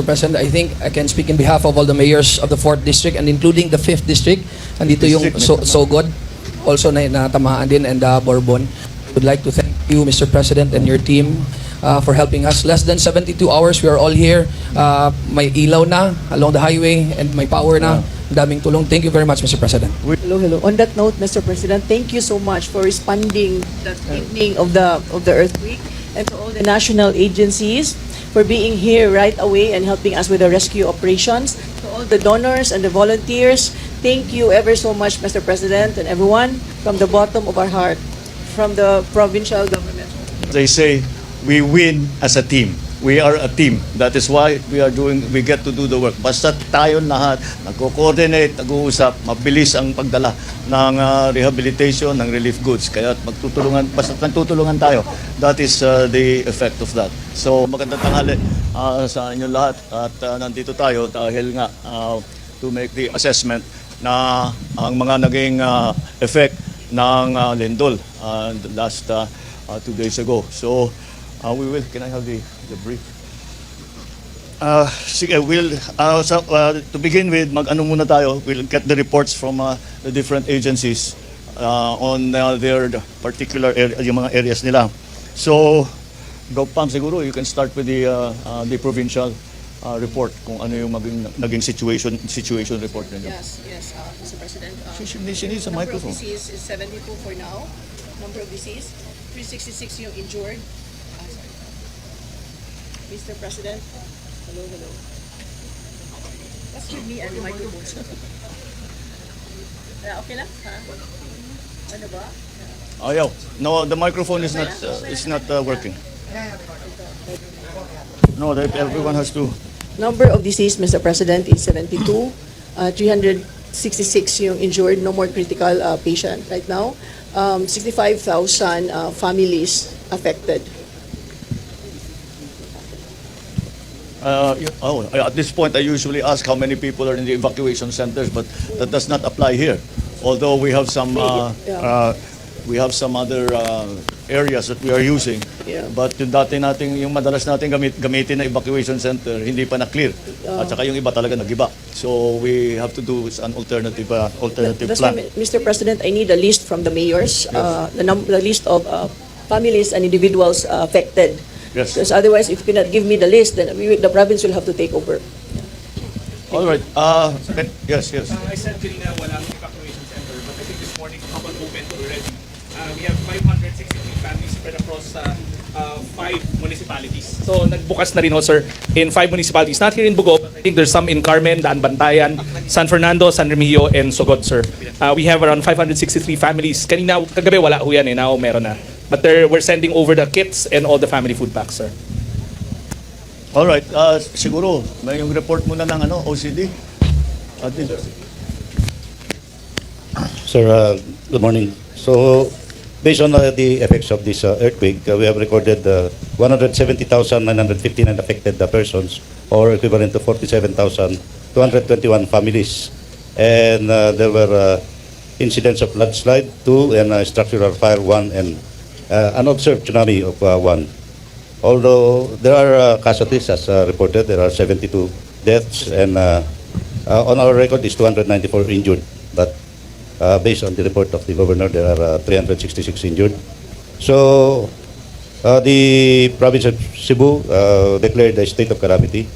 Mr. President, I think I can speak in behalf of all the mayors of the 4th District and including the 5th District. Andito yung Sogod, also na natamaan din, and Bourbon. Would like to thank you, Mr. President, and your team for helping us. Less than 72 hours, we are all here. May ilaw na along the highway and may power na. Daming tulong. Thank you very much, Mr. President. Hello. On that note, Mr. President, thank you so much for responding that evening of the earthquake, and to all the national agencies for being here right away and helping us with the rescue operations. To all the donors and the volunteers, thank you ever so much, Mr. President, and everyone, from the bottom of our heart, from the provincial government. They say we win as a team. We are a team. That is why we get to do the work. Basta tayo lahat nagko-coordinate, nag-uusap, mabilis ang pagdala ng rehabilitation, ng relief goods. Kaya basta nagtutulungan tayo. That is the effect of that. So magandang tanghali sa inyo lahat, at nandito tayo dahil nga to make the assessment na ang mga naging effect ng lindol last 2 days ago. So can I have the brief? Sige, to begin with, mag-ano muna tayo. We'll get the reports from the different agencies on their particular yung mga areas nila. So, Pam, siguro you can start with the provincial report, kung ano yung naging situation report ninyo. Yes, Mr. President. She needs a microphone. Number of deceased is 72 for now. Number of deceased, 366 yung injured. Mr. President, hello. Let's give me the microphone. Okay lang? Ha? Ano ba? Ayaw. No, the microphone is not working. No, everyone has to. Number of deceased, Mr. President, is 72. 366 yung injured, no more critical patient right now. 65,000 families affected. At this point, I usually ask how many people are in the evacuation centers, but that does not apply here. Although we have some other areas that we are using, but yung madalas natin gamitin na evacuation center, hindi pa na-clear. At saka yung iba talaga nag-iba. So we have to do an alternative plan. Mr. President, I need a list from the mayors, the list of families and individuals affected. Yes. Because otherwise, if you cannot give me the list, then the province will have to take over. All right. Yes. I said kanina walang evacuation center, but I think this morning kapag open already. We have 563 families spread across 5 municipalities. So nagbukas na rin ho, sir, in 5 municipalities. Not here in Bugo, but I think there's some in Carmen, Daan Bantayan, San Fernando, San Remigio, and Sogod, sir. We have around 563 families. Kanina, kagabi wala ho yan eh. Now meron na. But we're sending over the kits and all the family food packs, sir. All right. Siguro, may yung report muna ng OCD. Sir, good morning. So, based on the effects of this earthquake, we have recorded 170,959 affected persons, or equivalent to 47,221 families. And there were incidents of landslide 2 and structural fire 1 and unobserved tsunami of 1. Although there are casualties as reported, there are 72 deaths, and on our record is 294 injured. But based on the report of the governor, there are 366 injured. So the province of Cebu declared a state of calamity.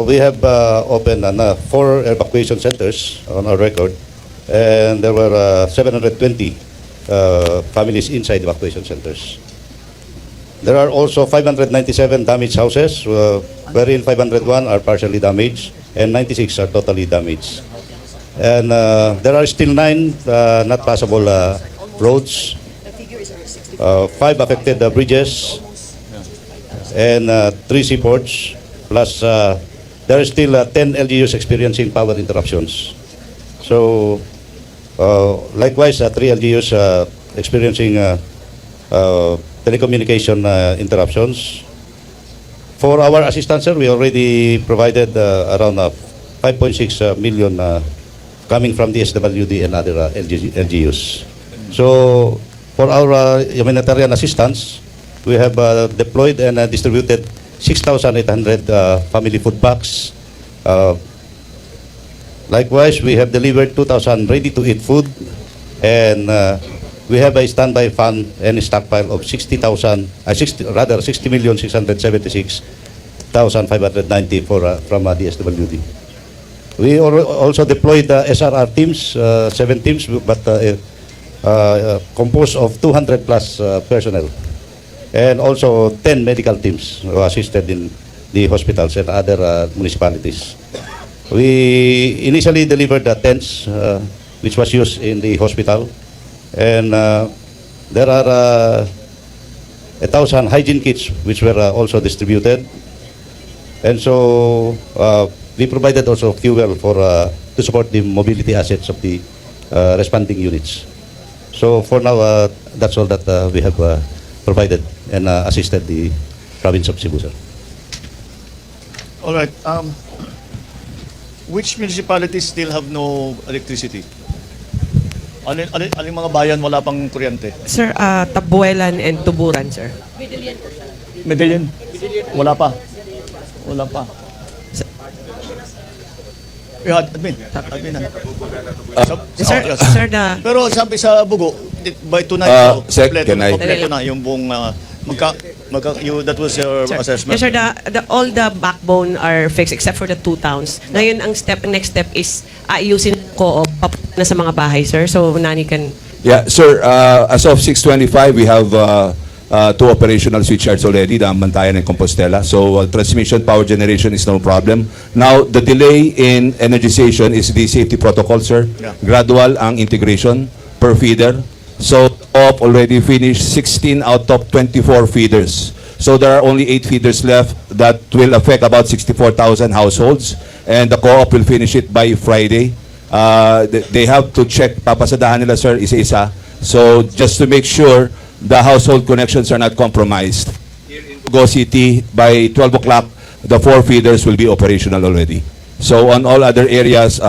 We have opened 4 evacuation centers on our record, and there were 720 families inside evacuation centers. There are also 597 damaged houses, wherein 501 are partially damaged and 96 are totally damaged. And there are still 9 not passable roads, 5 affected bridges, and 3 seaports, plus there are still 10 LGUs experiencing power interruptions. So, likewise, 3 LGUs experiencing telecommunication interruptions. For our assistance, sir, we already provided around 5.6 million coming from the SWD and other LGUs. So, for our humanitarian assistance, we have deployed and distributed 6,800 family food packs. Likewise, we have delivered 2,000 ready-to-eat food, and we have a standby fund and a stockpile of 60,676,590 from DSWD. We also deployed the SRR teams, 7 teams, but composed of 200 plus personnel, and also 10 medical teams who assisted in the hospitals and other municipalities. We initially delivered the tents, which was used in the hospital, and there are 1,000 hygiene kits which were also distributed, and so we provided also fuel for to support the mobility assets of the responding units. So for now, that's all that we have provided and assisted the province of Cebu, sir. All right. Which municipalities still have no electricity? Aling mga bayan wala pang kuryente? Sir, Tabuelan and Tuburan, sir. Medellin? Wala pa. Wala pa. Yeah, admin. Admin na. Sir, Yes. sir, Pero sabi sa Bugo, by tonight, Sec, can I- kompleto na yung buong that was your sir, assessment. yes, sir, all the backbone are fixed except for the 2 towns. Ngayon, ang next step is ayusin ko na sa mga bahay, sir. So, Nani can... Yeah, sir, as of 6:25, we have 2 operational switchyards already, the Mantayan and Compostela. So transmission power generation is no problem. Now, the delay in energization is the safety protocol, sir. Yeah. Gradual ang integration per feeder. So, co-op already finished 16 out of 24 feeders. So there are only 8 feeders left that will affect about 64,000 households, and the co-op will finish it by Friday. They have to check, papasadahan nila, sir, isa-isa. So just to make sure the household connections are not compromised. Here in Go City, by 12 o'clock, the 4 feeders will be operational already. So on all other areas,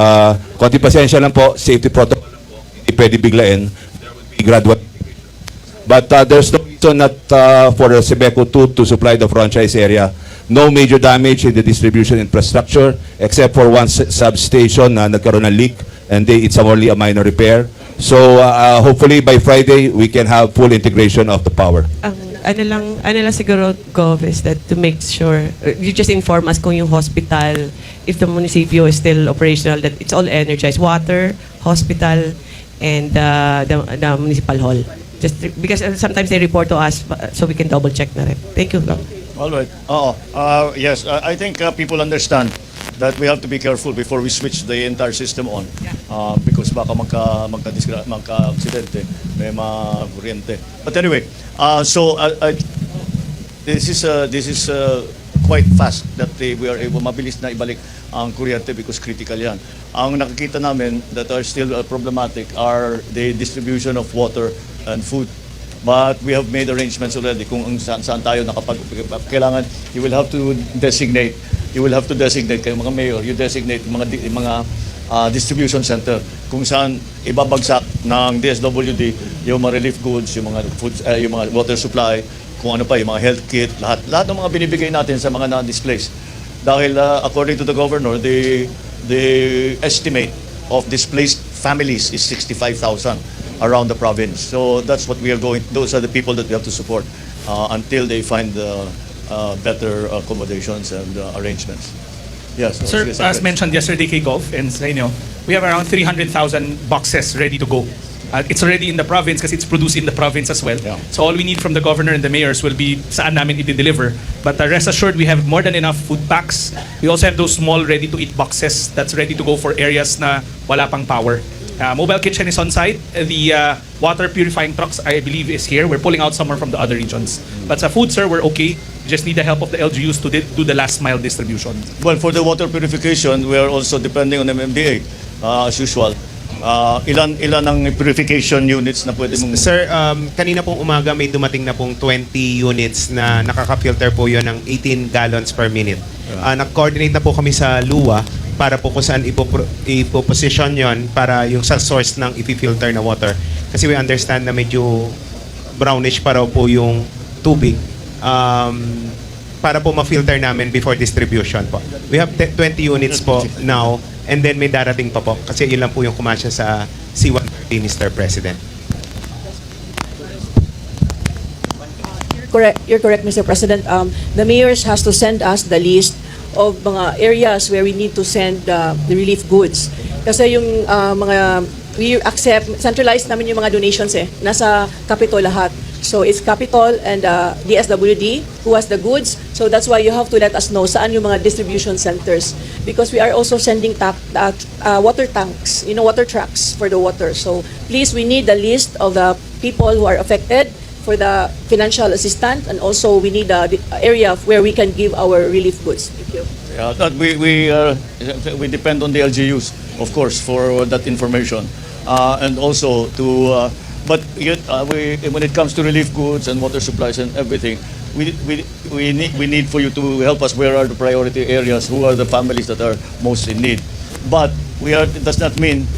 konti pasensya lang po, safety protocol lang po, hindi pwede biglain. There will be gradual. But there's no reason not for Sebeco 2 to supply the franchise area. No major damage in the distribution infrastructure except for one substation na nagkaroon ng leak, and it's only a minor repair. So hopefully by Friday we can have full integration of the power. ano lang siguro, Gov, is that to make sure, you just inform us kung yung hospital, if the municipio is still operational, that it's all energized. Water, hospital, and the municipal hall. Just because sometimes they report to us, so we can double check na rin. Thank you, Gov. All right. Yes, I think people understand that we have to be careful before we switch the entire system on. Because baka magka-aksidente, may mga kuryente. But anyway, this is quite fast that we are able, mabilis na ibalik ang kuryente because critical yan. Ang nakikita namin that are still problematic are the distribution of water and food. But we have made arrangements already kung saan tayo kailangan, you will have to designate kayo mga mayor, you designate mga distribution center kung saan ibabagsak ng DSWD yung mga relief goods, yung mga food, yung mga water supply, kung ano pa, yung mga health kit, lahat ng mga binibigay natin sa mga na-displaced. Dahil according to the governor, the estimate of displaced families is 65,000 around the province. So that's what we are going, those are the people that we have to support until they find better accommodations and arrangements. Yes. Sir, as mentioned yesterday kay Gov and sa inyo, we have around 300,000 boxes ready to go. It's already in the province kasi it's produced in the province as well. Yeah. So all we need from the governor and the mayors will be saan namin i-deliver. But rest assured, we have more than enough food packs. We also have those small ready-to-eat boxes that's ready to go for areas na wala pang power. Mobile kitchen is on site. The water purifying trucks, I believe, is here. We're pulling out somewhere from the other regions. But sa food, sir, we're okay. We just need the help of the LGUs to do the last mile distribution. Well, for the water purification, we are also depending on MMDA as usual. Ilan ang purification units na pwede mong... Sir, kanina pong umaga may dumating na pong 20 units na nakaka-filter po yun ng 18 gallons per minute. Nag-coordinate na po kami sa LUWA para po kung saan ipoposition yon para yung sa source ng ipi-filter na water. Kasi we understand na medyo brownish pa raw po yung tubig. para po ma-filter namin before distribution po. We have 20 units po now, and then may darating pa po kasi yun lang po yung kumasya sa C-130, Mr. President. Correct. You're correct, Mr. President. The mayors has to send us the list of mga areas where we need to send the relief goods. Kasi yung we accept, centralized namin yung mga donations nasa Capitol lahat. So it's Capitol and DSWD who has the goods. So that's why you have to let us know saan yung mga distribution centers. Because we are also sending water tanks, water trucks for the water. So please, we need the list of the people who are affected for the financial assistance, and also we need the area where we can give our relief goods. Thank you. Yeah, that we depend on the LGUs, of course, for that information, and also to. But when it comes to relief goods and water supplies and everything, we need for you to help us. Where are the priority areas? Who are the families that are most in need? But it does not mean.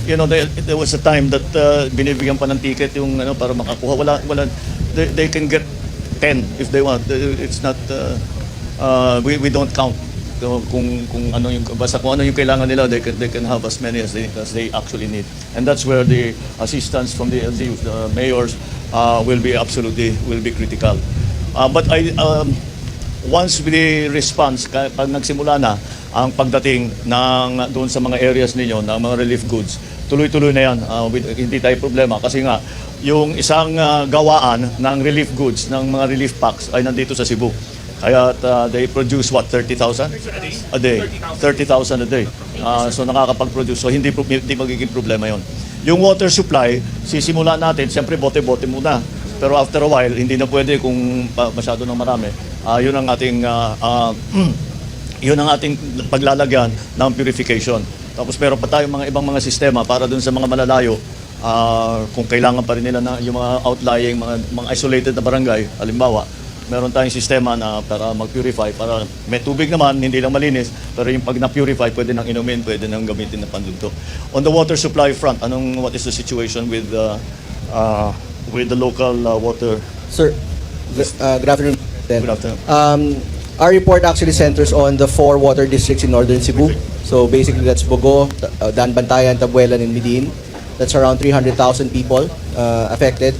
There was a time that binibigyan pa ng ticket yung para makakuha. They can get 10 if they want. It's not we don't count kung ano yung basta kung ano yung kailangan nila, they can have as many as they actually need. And that's where the assistance from the LGUs, the mayors will be critical. But once the response pag nagsimula na ang pagdating ng doon sa mga areas ninyo ng mga relief goods, tuloy-tuloy na yan. Hindi tayo problema kasi nga yung isang gawaan ng relief goods ng mga relief packs ay nandito sa Cebu. Kaya they produce 30,000 a day. 30,000 a day. So nakakapag-produce. So hindi magiging problema yon. Yung water supply, sisimula natin, siyempre bote-bote muna. Pero after a while, hindi na pwede kung masyado ng marami. Yun ang ating paglalagyan ng purification. Tapos meron pa tayong mga ibang mga sistema para dun sa mga malalayo, kung kailangan pa rin nila na yung mga outlying, mga isolated na barangay, halimbawa, meron tayong sistema na para mag-purify, para may tubig naman, hindi lang malinis, pero yung pag na-purify, pwede nang inumin, pwede nang gamitin na pandugtog. On the water supply front, what is the situation with the local water? Sir, good afternoon. Good afternoon. Our report actually centers on the 4 water districts in northern Cebu. So basically that's Bogo, Danbantayan, Tabuelan, and Midin. That's around 300,000 people affected.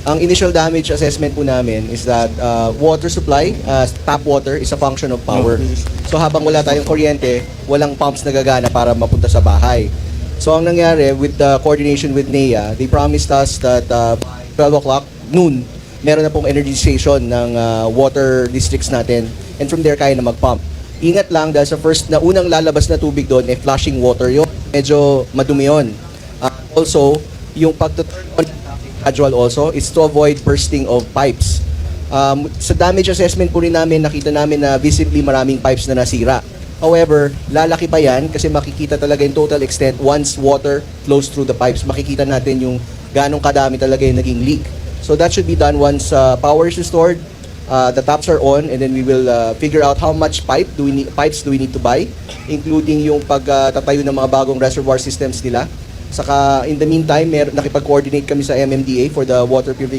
Ang initial damage assessment po namin is that water supply, tap water, is a function of power. So habang wala tayong kuryente, walang pumps na gagana para mapunta sa bahay. So ang nangyari with the coordination with NEA, they promised us that by 12 o'clock, noon, meron na pong energization ng water districts natin, and from there kaya na mag-pump. Ingat lang dahil sa unang lalabas na tubig doon ay flashing water yun. Medyo madumi yun. Also, yung pag-turn on gradual also is to avoid bursting of pipes. Sa damage assessment po rin namin, nakita namin na visibly maraming pipes na nasira. However, lalaki pa yan kasi makikita talaga yung total extent once water flows through the pipes. Makikita natin yung ganong kadami talaga yung naging leak. So that should be done once power is restored, the taps are on, and then we will figure out how much pipes do we need to buy, including yung pagtatayo ng mga bagong reservoir systems nila. Saka in the meantime, nakipag-coordinate kami sa MMDA for the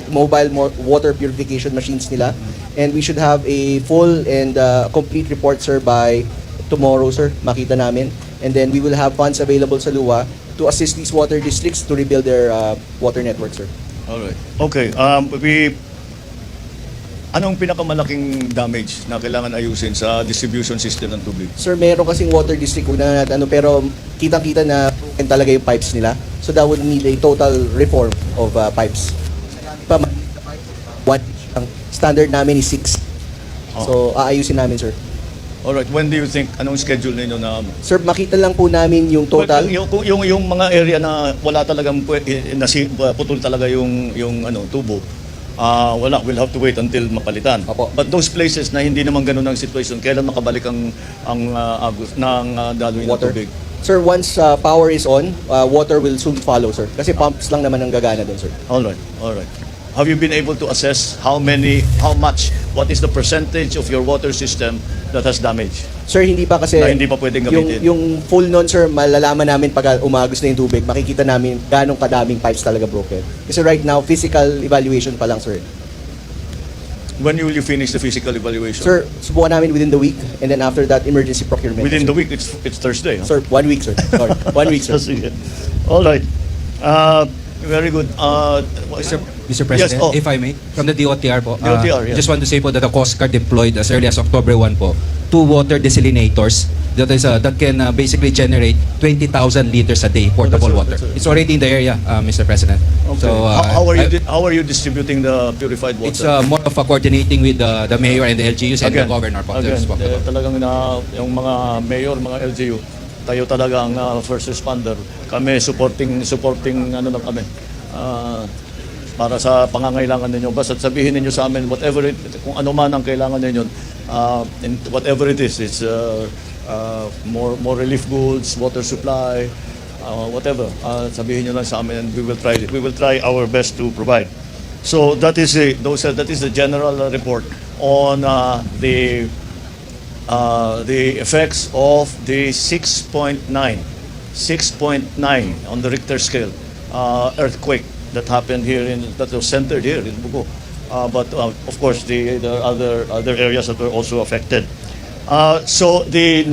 mobile water purification machines nila, and we should have a full and complete report, sir, by tomorrow, sir. Makita namin, and then we will have funds available sa LUA to assist these water districts to rebuild their water network, sir. Alright. Okay. Anong pinakamalaking damage na kailangan ayusin sa distribution system ng tubig? Sir, meron kasing water district na pero kitang-kita na broken talaga yung pipes nila. So that would need a total reform of pipes. Ang standard namin is 6. So aayusin namin, sir. Alright. When do you think, anong schedule ninyo na? Sir, makita lang po namin yung total. Yung mga area na wala talagang putol talaga yung tubo. We'll have to wait until mapalitan. Opo. But those places na hindi naman ganun ang situation, kailan makabalik ang agos ng daloy ng Water. tubig? Sir, once power is on, water will soon follow, sir. Kasi pumps lang naman ang gagana doon, sir. Alright. Have you been able to assess what is the percentage of your water system that has damage? Sir, hindi pa kasi Na hindi pa pwedeng gamitin. yung full nun, sir, malalaman namin pag umagos na yung tubig, makikita namin ganong kadaming pipes talaga broken. Kasi right now, physical evaluation pa lang, sir. When will you finish the physical evaluation? Sir, subukan namin within the week, and then after that, emergency procurement. Within sir. the week, it's Thursday. Huh? Sir, 1 week, sir. Sorry, 1 week, sir. Sige. All right. Very good. Mr. President, Yes, oh. if I may, from the DOTR po, DOTR, yes. just want to say po that the Coast Guard deployed as early as October 1 po, 2 water desalinators that can basically generate 20,000 liters a day portable water. that's it. It's already in the area, Mr. President. Okay. So, how are you distributing the purified water? it's more of a coordinating with the mayor and the LGUs and the governor po. Again, That's what- talagang yung mga mayor, mga LGU, tayo talaga ang first responder. Kami supporting ano lang kami. Para sa pangangailangan ninyo. Basta sabihin ninyo sa amin whatever kung ano man ang kailangan ninyo. And whatever it is, it's more relief goods, water supply, whatever. Sabihin niyo lang sa amin and we will try our best to provide. So that is the general report on the effects of the 6.9 on the Richter scale earthquake that happened that was centered here in Bugo. But of course, there are other areas that were also affected. So the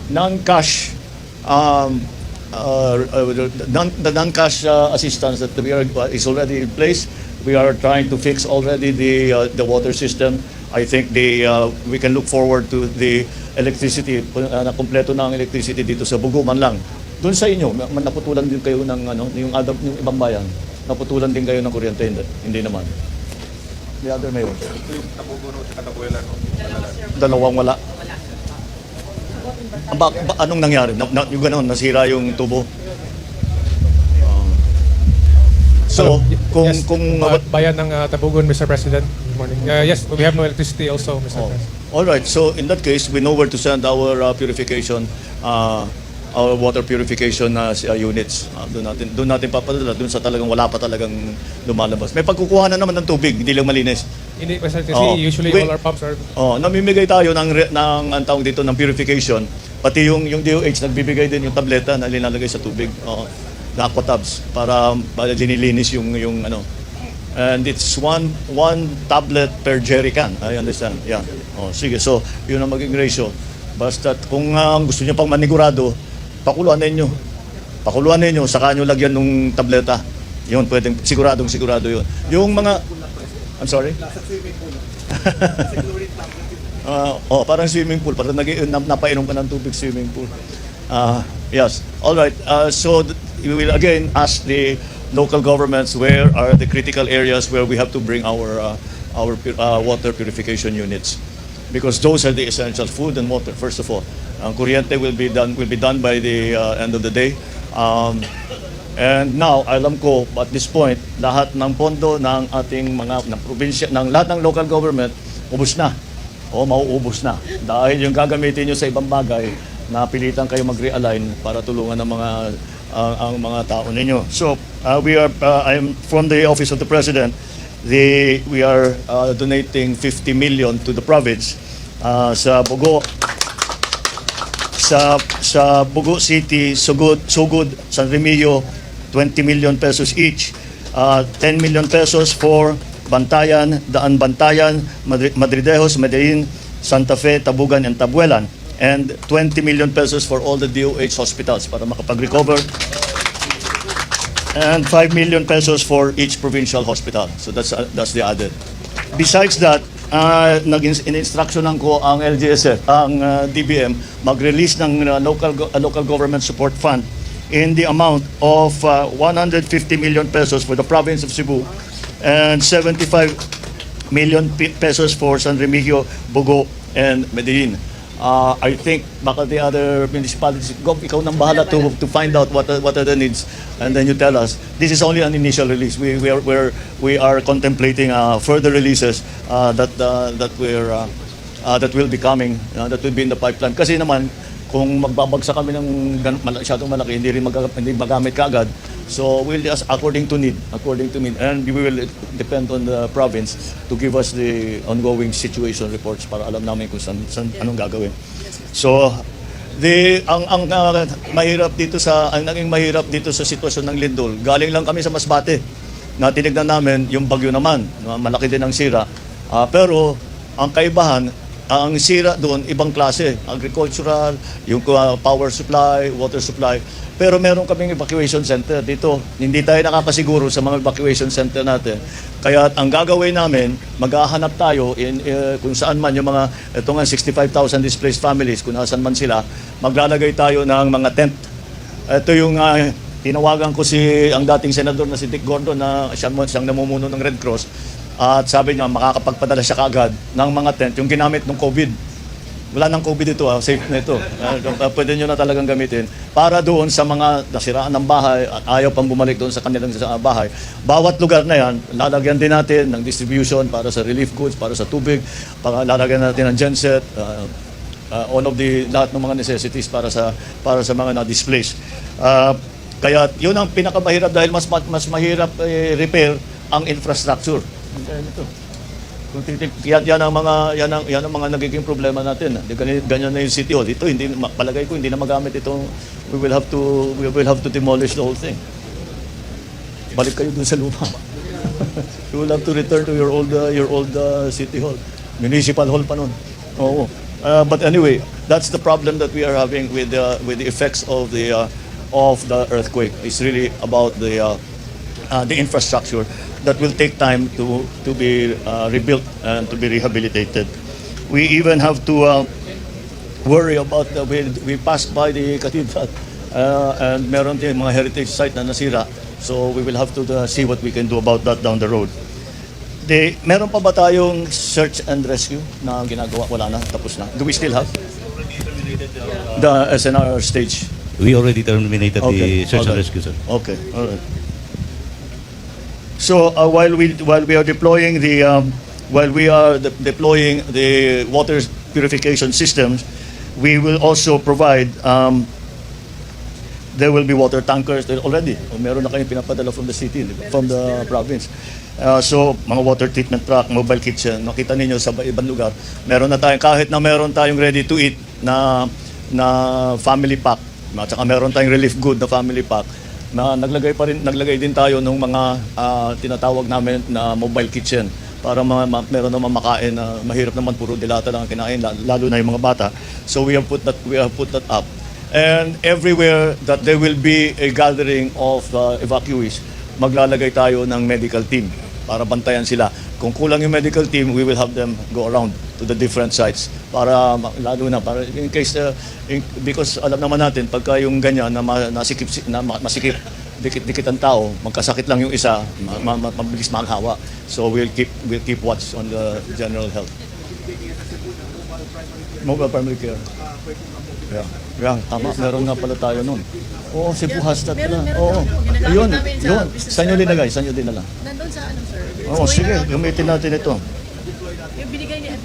non-cash the non-cash assistance that is already in place. We are trying to fix already the water system. I think we can look forward to the electricity, na kompleto na ang electricity dito sa Bugo man lang. Doon sa inyo, naputulan din kayo ng yung ibang bayan, naputulan din kayo ng kuryente, hindi naman. The other mayor. Dalawang wala. Anong nangyari? Yung gano'n, nasira yung tubo? So, kung bayan ng Tabugon, Mr. President. Good morning. Yes, we have no electricity also, Mr. President. all right, so in that case, we know where to send our purification, our water purification units. Doon natin papadala, doon sa talagang wala pa talagang lumalabas. May pagkukuha na naman ng tubig, hindi lang malinis. Hindi, Mr. President, Oo. usually all our pumps are... Namimigay tayo ng ang tawag dito ng purification. Pati yung DOH nagbibigay din yung tableta na linalagay sa tubig. Na aquatabs para dinilinis yung ano. And it's one tablet per jerry can. I understand. Yeah. Sige. So, yun ang maging ratio. Basta kung gusto niyo pang manigurado, pakuluan ninyo, saka nyo lagyan ng tableta. Yun, pwedeng sigurado yun. Yung mga I'm sorry? Parang swimming pool, parang napainom ka ng tubig swimming pool. Yes. All right. So we will again ask the local governments where are the critical areas where we have to bring our water purification units, because those are the essential food and water. First of all, kuryente will be done by the end of the day. And now, alam ko, at this point, lahat ng pondo ng ating mga probinsya, ng lahat ng local government, ubos na. Mauubos na. Dahil yung gagamitin nyo sa ibang bagay, napilitan kayo mag-realign para tulungan ng ang mga tao ninyo. So, I am from the Office of the President. We are donating 50 million to the province sa Bugo. Sa Bugo City, Sugod, San Remigio, 20 million pesos each. 10 million pesos for Bantayan, Daan Bantayan, Madridejos, Medellin, Santa Fe, Tabugan, and Tabuelan. And 20 million pesos for all the DOH hospitals para makapag-recover. And 5 million pesos for each provincial hospital. So that's the added. Besides that, in-instructionan ko ang LGSF, ang DBM, mag-release ng local government support fund in the amount of 150 million pesos for the province of Cebu and 75 million pesos for San Remigio, Bugo, and Medellin. I think baka the other municipalities, ikaw nang bahala to find out what are the needs, and then you tell us. This is only an initial release. We are contemplating further releases that will be coming, that will be in the pipeline. Kasi naman kung magbabagsak kami ng masyadong malaki, hindi magamit kaagad. So we'll just according to need, and we will depend on the province to give us the ongoing situation reports para alam namin kung anong gagawin. So ang mahirap dito naging mahirap dito sa sitwasyon ng lindol. Galing lang kami sa Masbate. Tinignan namin yung bagyo naman, malaki din ang sira. Pero ang kaibahan, ang sira doon, ibang klase. Agricultural, yung power supply, water supply. Pero meron kaming evacuation center dito. Hindi tayo nakakasiguro sa mga evacuation center natin. Kaya ang gagawin namin, maghahanap tayo kung saan man yung mga, ito nga 65,000 displaced families, kung saan man sila, maglalagay tayo ng mga tent. Ito yung tinawagan ko ang dating senador na si Dick Gordon na siyang namumuno ng Red Cross. At sabi niya, makakapagpadala siya kaagad ng mga tent, yung ginamit ng COVID. Wala nang COVID ito, safe na ito. Pwede nyo na talagang gamitin. Para doon sa mga nasiraan ng bahay at ayaw pang bumalik doon sa kanilang bahay. Bawat lugar na yan, lalagyan din natin ng distribution para sa relief goods, para sa tubig, lalagyan natin ng genset, all of lahat ng mga necessities para sa mga na-displaced. Kaya yun ang pinakamahirap dahil mas mahirap repair ang infrastructure. Yan ang mga nagiging problema natin. Ganyan na yung City Hall. Ito palagay ko hindi na magamit ito. We will have to demolish the whole thing. Balik kayo dun sa lupa. You will have to return to your old City Hall. Municipal Hall pa nun. Oo. But anyway, that's the problem that we are having with the effects of the earthquake. It's really about the infrastructure that will take time to be rebuilt and to be rehabilitated. We even have to worry about we passed by the cathedral and meron din mga heritage site na nasira. So we will have to see what we can do about that down the road. Meron pa ba tayong search and rescue na ginagawa? Wala na, tapos na. Do we still have the SNR stage? We already terminated the search and Okay. rescue, sir. Okay, all right. So while we are deploying deploying the water purification systems, we will also provide. There will be water tankers there already. Meron na kayong pinapadala from the city, from the province. So mga water treatment truck, mobile kitchen, nakita ninyo sa ibang lugar. Meron na tayong kahit na meron tayong ready to eat na family pack, at saka meron tayong relief good na family pack. Na naglagay din tayo ng mga tinatawag namin na mobile kitchen para meron naman makain na mahirap naman puro dilata lang ang kinain lalo na yung mga bata. So we have put that up. And everywhere that there will be a gathering of evacuees, maglalagay tayo ng medical team para bantayan sila. Kung kulang yung medical team, we will have them go around to the different sites para lalo na para in case because alam naman natin pagka yung ganyan na masikip dikit ang tao, magkasakit lang yung isa, mabilis maghawa. So we'll keep watch on the general health. Mobile primary care. Yeah, tama. Meron nga pala tayo nun. Oo, si Buhastat na. Oo. Yun. Saan nyo linagay? Saan nyo dinala? Nandun sa sir? Oo, sige. Gamitin natin ito. Yung binigay niya,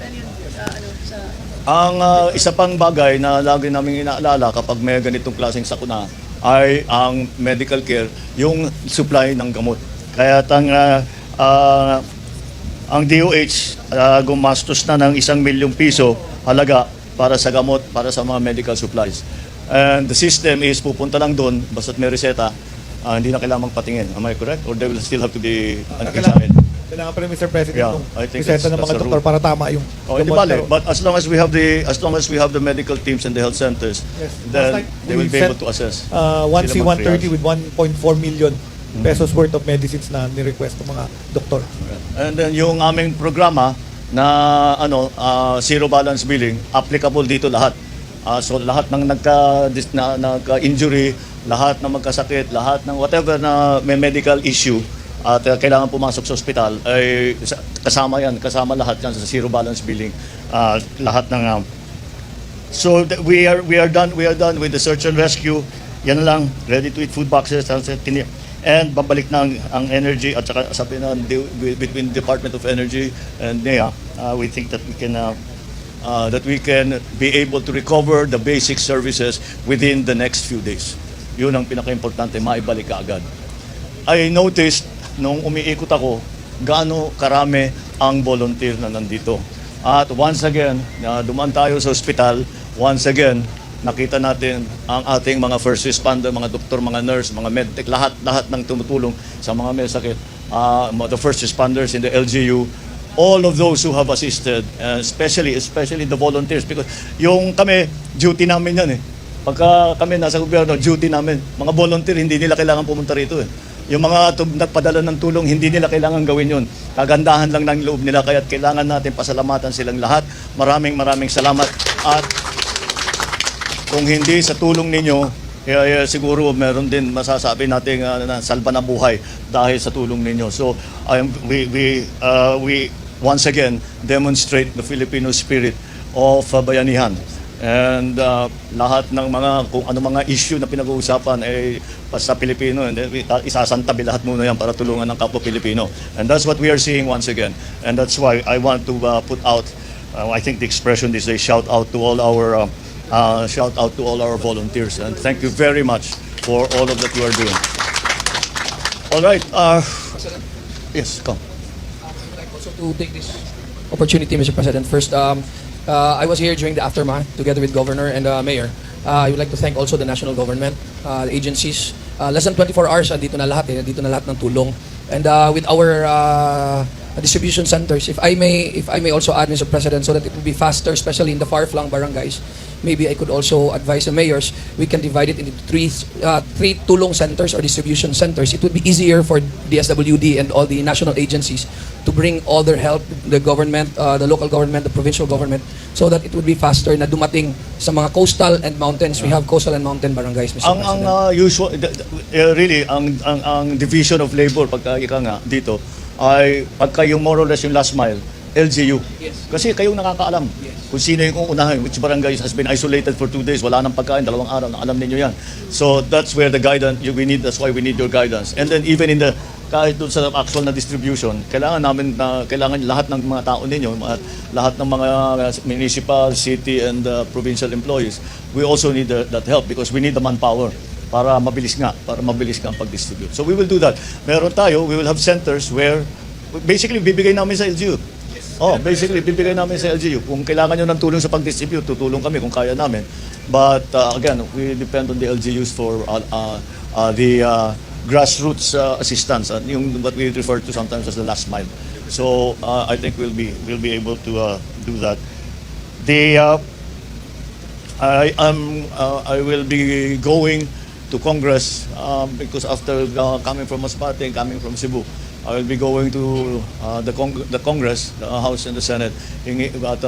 sa... Ang isa pang bagay na lagi namin inaalala kapag may ganitong klaseng sakuna ay ang medical care, yung supply ng gamot. Kaya ang DOH gumastos na ng 1 milyong piso halaga para sa gamot, para sa mga medical supplies. And the system is pupunta lang doon, basta't may reseta, hindi na kailangan magpatingin. Am I correct? Or they will still have to be examined? Kailangan pa rin, Mr. President, Yeah, yung I think reseta ng that's mga the doktor rule. para tama yung Hindi bale, but as long as we have the medical teams and the health centers, Yes. then Last time, they will we be able sent, to assess. 1C130 with 1.4 million pesos worth of medicines na ni-request ng mga doktor. And then yung aming programa na zero balance billing, applicable dito lahat. So lahat ng nagka-injury, lahat ng magkasakit, lahat ng whatever na may medical issue at kailangan pumasok sa ospital ay kasama lahat yan sa zero balance billing. Lahat ng so we are done with the search and rescue. Yan lang, ready to eat food boxes and babalik na ang energy at saka sabi na between Department of Energy and NEA, we think that we can be able to recover the basic services within the next few days. Yun ang pinaka-importante, maibalik ka agad. I noticed nung umiikot ako, gaano karami ang volunteer na nandito. At once again, dumaan tayo sa ospital, once again, nakita natin ang ating mga first responder, mga doktor, mga nurse, mga medtech, lahat ng tumutulong sa mga may sakit. The first responders in the LGU, all of those who have assisted, especially the volunteers, because yung kami, duty namin yan eh. Pagka kami nasa gobyerno, duty namin. Mga volunteer, hindi nila kailangan pumunta rito eh. Yung mga nagpadala ng tulong, hindi nila kailangan gawin yun. Kagandahan lang ng loob nila, kaya kailangan natin pasalamatan silang lahat. Maraming salamat. At kung hindi sa tulong ninyo, siguro meron din masasabi natin na salba na buhay dahil sa tulong ninyo. So we once again demonstrate the Filipino spirit of bayanihan. And lahat ng kung ano mga issue na pinag-uusapan ay sa Pilipino, and then isasantabi lahat muna yan para tulungan ng kapwa Pilipino. And that's what we are seeing once again. And that's why I want to put out, I think the expression is a shout out to all our volunteers, and thank you very much for all of that you are doing. All right. Yes, come. I'd like also to take this opportunity, Mr. President. First, I was here during the aftermath together with Governor and Mayor. I would like to thank also the national government, the agencies. Less than 24 hours, andito na lahat ng tulong. And with our distribution centers, if I may also add, Mr. President, so that it will be faster, especially in the far-flung barangays, maybe I could also advise the mayors, we can divide it into three tulong centers or distribution centers. It would be easier for DSWD and all the national agencies to bring all their help, the government, the local government, the provincial government, so that it would be faster na dumating sa mga coastal and mountains. We have coastal and mountain barangays, Mr. President. Really, ang division of labor pagka ika nga dito ay pagka yung more or less yung last mile, LGU. Yes. Kasi kayong nakakaalam kung sino yung unahin, which barangay has been isolated for 2 days, wala nang pagkain, 2 araw, alam ninyo yan. So that's where the guidance, that's why we need your guidance. And then even in kahit doon sa actual na distribution, kailangan lahat ng mga tao ninyo, lahat ng mga municipal, city, and provincial employees, we also need that help because we need the manpower para mabilis nga ang pag-distribute. So we will do that. We will have centers where basically bibigay namin sa LGU. Basically bibigay namin sa LGU. Kung kailangan nyo ng tulong sa pag-distribute, tutulong kami kung kaya namin. But again, we depend on the LGUs for the grassroots assistance, yung what we refer to sometimes as the last mile. So I think we'll be able to do that. I will be going to Congress because after coming from Masbate and coming from Cebu, I will be going to the Congress, the House and the Senate,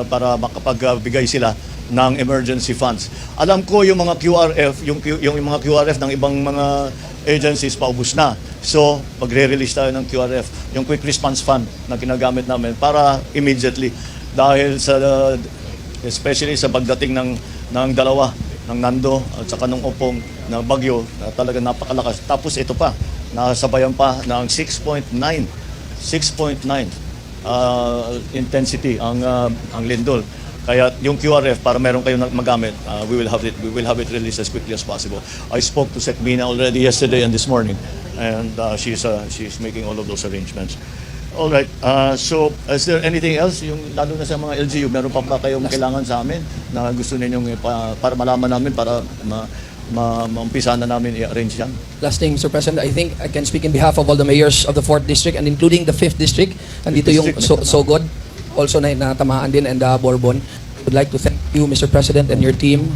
para makapagbigay sila ng emergency funds. Alam ko yung mga QRF, yung mga QRF ng ibang mga agencies paubos na. So, magre-release tayo ng QRF, yung Quick Response Fund na ginagamit namin para immediately dahil especially sa pagdating ng dalawa, ng Nando at saka ng Opong na bagyo na talaga napakalakas. Tapos ito pa, nasabayan pa ng 6.9 intensity ang lindol. Kaya yung QRF para meron kayong magamit, we will have it released as quickly as possible. I spoke to Sec Mina already yesterday and this morning, and she's making all of those arrangements. All right. So, is there anything else? Yung lalo na sa mga LGU, meron pa kayong kailangan sa amin na gusto ninyong para malaman namin para maumpisa na namin i-arrange yan? Last thing, Mr. President, I think I can speak in behalf of all the mayors of the 4th District and including the 5th District. Andito yung Sogod, also na natamaan din, and Bourbon. I would like to thank you, Mr. President, and your team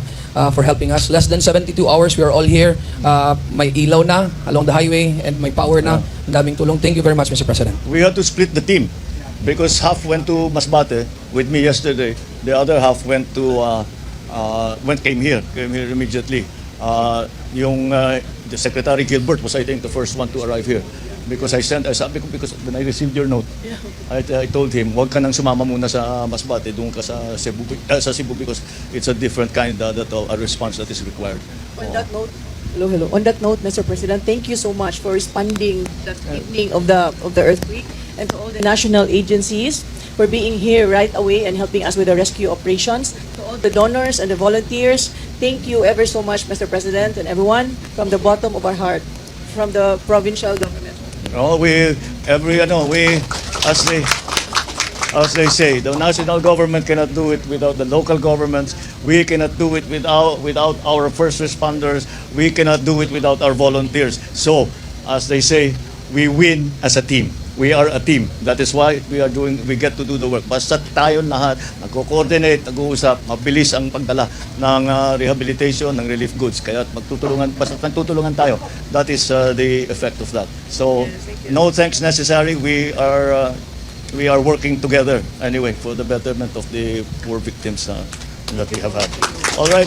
for helping us. Less than 72 hours, we are all here. May ilaw na along the highway and may power na. Ang daming tulong. Thank you very much, Mr. President. We had to split the team because half went to Masbate with me yesterday. The other half came here immediately. The Secretary Gilbert was, I think, the first one to arrive here. Because because when I received your note, I told him, wag ka nang sumama muna sa Masbate, doon ka sa Cebu because it's a different kind of a response that is required. On that note, hello. On that note, Mr. President, thank you so much for responding that evening of the earthquake, and to all the national agencies for being here right away and helping us with the rescue operations. To all the donors and the volunteers, thank you ever so much, Mr. President, and everyone from the bottom of our heart, from the provincial government. As they say, the national government cannot do it without the local governments. We cannot do it without our first responders. We cannot do it without our volunteers. So, as they say, we win as a team. We are a team. That is why we get to do the work. Basta tayo lahat, nagko-coordinate, nag-uusap, mabilis ang pagdala ng rehabilitation, ng relief goods. Kaya basta nagtutulungan tayo. That is the effect of that. So, no thanks necessary. We are working together anyway for the betterment of the poor victims that we have had. All right.